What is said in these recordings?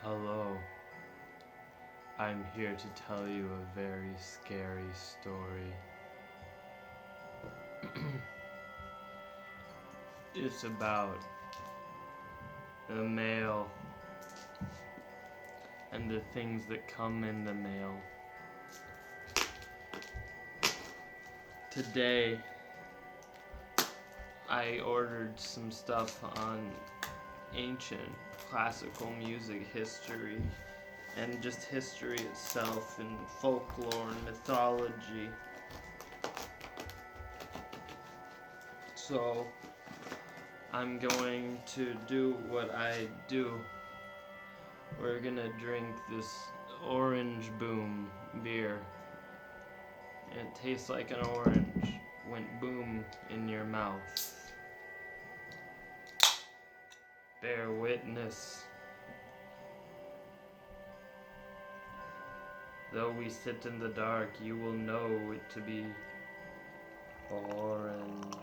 Hello, I'm here to tell you a very scary story. It's about the mail and the things that come in the mail. Today, I ordered some stuff on ancient classical music history and just history itself and folklore and mythology. So I'm going to do what I do. We're gonna drink this Orange Boom beer. And it tastes like an orange went boom in your mouth. Bear witness. Though we sit in the dark, you will know it to be orange.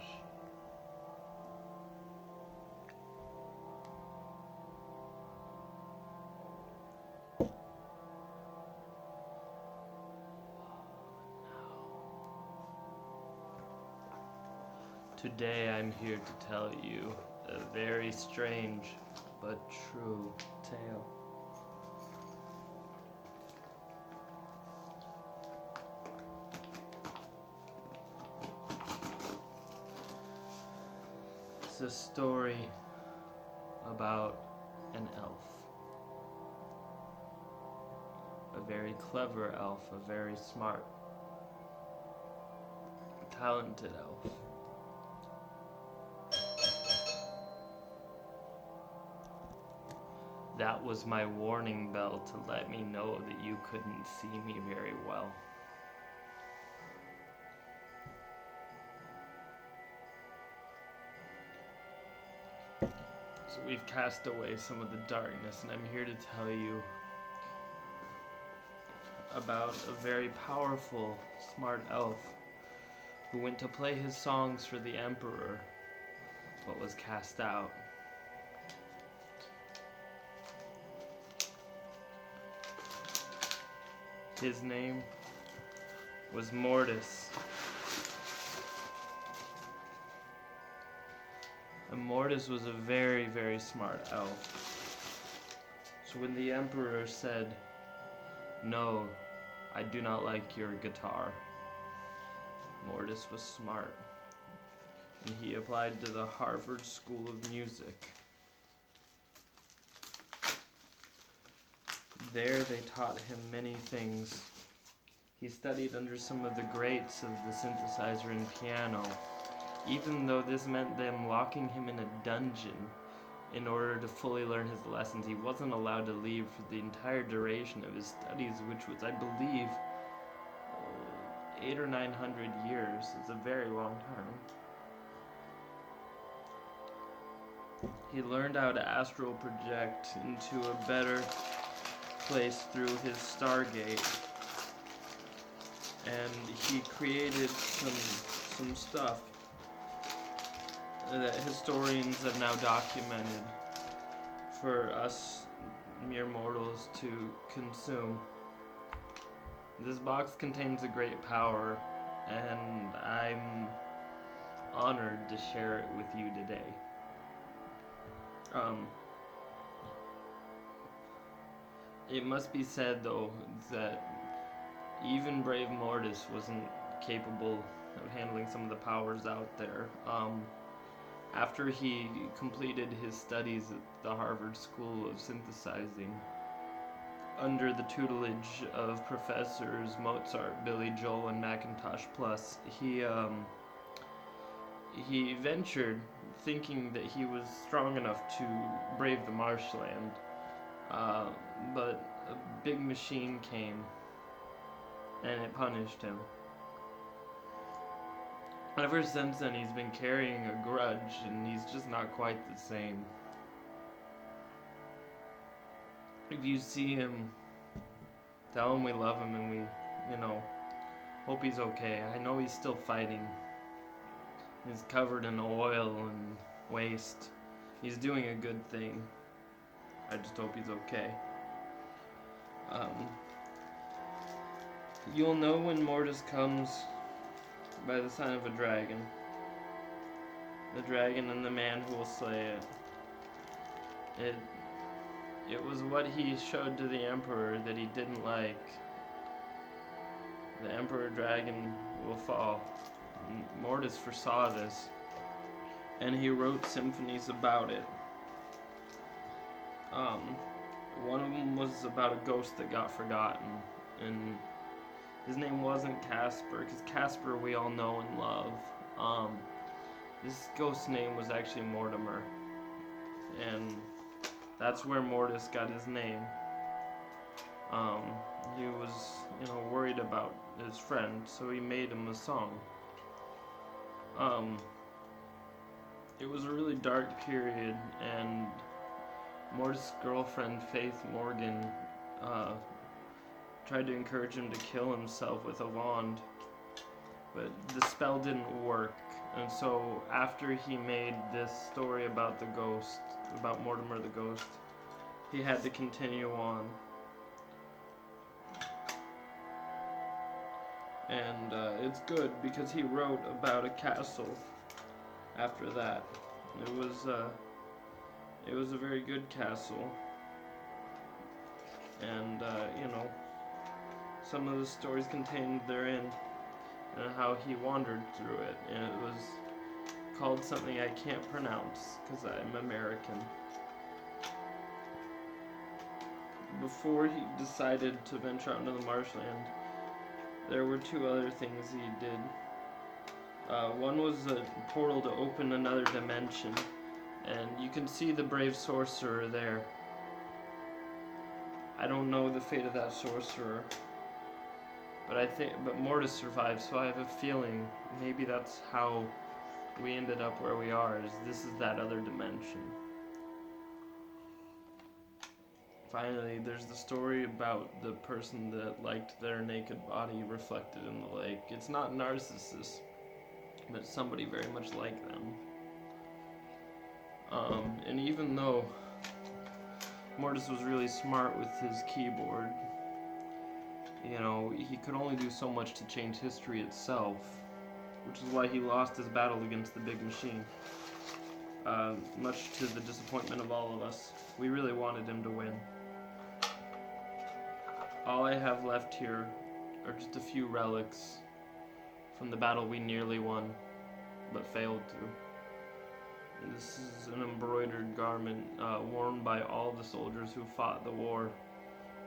Today I'm here to tell you a very strange but true tale. It's a story about an elf. A very clever elf, a very smart, talented elf. That was my warning bell to let me know that you couldn't see me very well. So we've cast away some of the darkness, and I'm here to tell you about a very powerful, smart elf who went to play his songs for the emperor, but was cast out. His name was Mortiis. And Mortiis was a very, very smart elf. So when the emperor said, "No, I do not like your guitar," Mortiis was smart. And he applied to the Harvard School of Music. There they taught him many things. He studied under some of the greats of the synthesizer and piano, even though this meant them locking him in a dungeon in order to fully learn his lessons. He wasn't allowed to leave for the entire duration of his studies, which was, I believe, 800 or 900 years. It's a very long time. He learned how to astral project into a better place through his Stargate, and he created some stuff that historians have now documented for us mere mortals to consume. This box contains a great power, and I'm honored to share it with you today. It must be said, though, that even brave Mortiis wasn't capable of handling some of the powers out there. After he completed his studies at the Harvard School of Synthesizing, under the tutelage of professors Mozart, Billy Joel, and Macintosh Plus, he ventured thinking that he was strong enough to brave the marshland. But a big machine came, and it punished him. Ever since then, he's been carrying a grudge, and he's just not quite the same. If you see him, tell him we love him and we, hope he's okay. I know he's still fighting. He's covered in oil and waste. He's doing a good thing. I just hope he's okay. Um, you'll know when Mortis comes by the sign of a dragon. The dragon and the man who will slay it. It was what he showed to the Emperor that he didn't like. The Emperor Dragon will fall. Mortis foresaw this, and he wrote symphonies about it. One of them was about a ghost that got forgotten, and his name wasn't Casper, because Casper we all know and love. This ghost's name was actually Mortimer, and that's where Mortis got his name. He was, worried about his friend, so he made him a song. It was a really dark period, and Mortis' girlfriend, Faith Morgan, tried to encourage him to kill himself with a wand, but the spell didn't work. And so after he made this story about the ghost, about Mortimer the ghost, he had to continue on. And it's good because he wrote about a castle after that. It was a very good castle. And, some of the stories contained therein and how he wandered through it. And it was called something I can't pronounce because I'm American. Before he decided to venture out into the marshland, there were two other things he did. One was a portal to open another dimension, and you can see the brave sorcerer there. I don't know the fate of that sorcerer, but Mortis survived, so I have a feeling maybe that's how we ended up where we are, is this is that other dimension. Finally, there's the story about the person that liked their naked body reflected in the lake. It's not Narcissus, but somebody very much like them. And even though Mortis was really smart with his keyboard, he could only do so much to change history itself, which is why he lost his battle against the big machine. Much to the disappointment of all of us. We really wanted him to win. All I have left here are just a few relics from the battle we nearly won, but failed to. This is an embroidered garment worn by all the soldiers who fought the war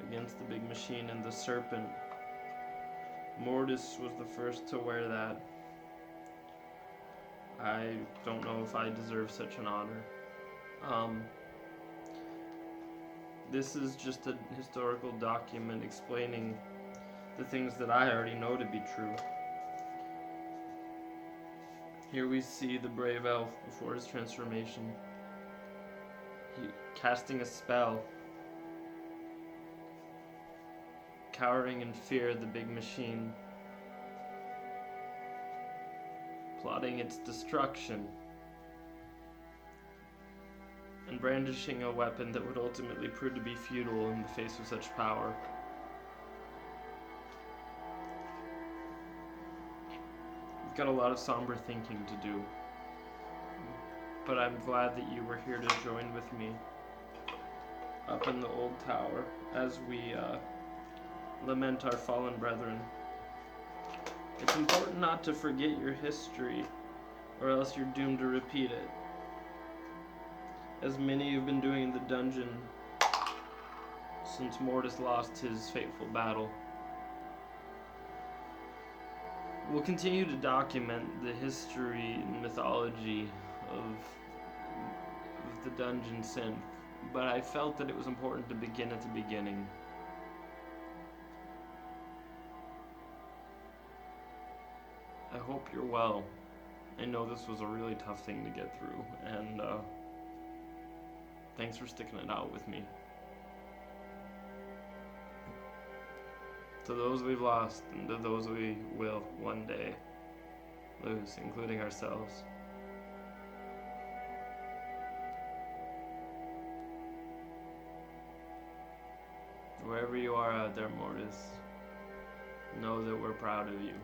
against the big machine and the serpent. Mortis was the first to wear that. I don't know if I deserve such an honor. This is just a historical document explaining the things that I already know to be true. Here we see the brave elf before his transformation. Casting a spell. Cowering in fear of the big machine. Plotting its destruction. And brandishing a weapon that would ultimately prove to be futile in the face of such power. We've got a lot of somber thinking to do, but I'm glad that you were here to join with me up in the old tower as we lament our fallen brethren. It's important not to forget your history, or else you're doomed to repeat it, as many have been doing in the dungeon since Mortis lost his fateful battle. We'll continue to document the history and mythology of the dungeon synth, but I felt that it was important to begin at the beginning. I hope you're well. I know this was a really tough thing to get through, and thanks for sticking it out with me. To those we've lost, and to those we will one day lose, including ourselves. Wherever you are out there, Mortis, know that we're proud of you.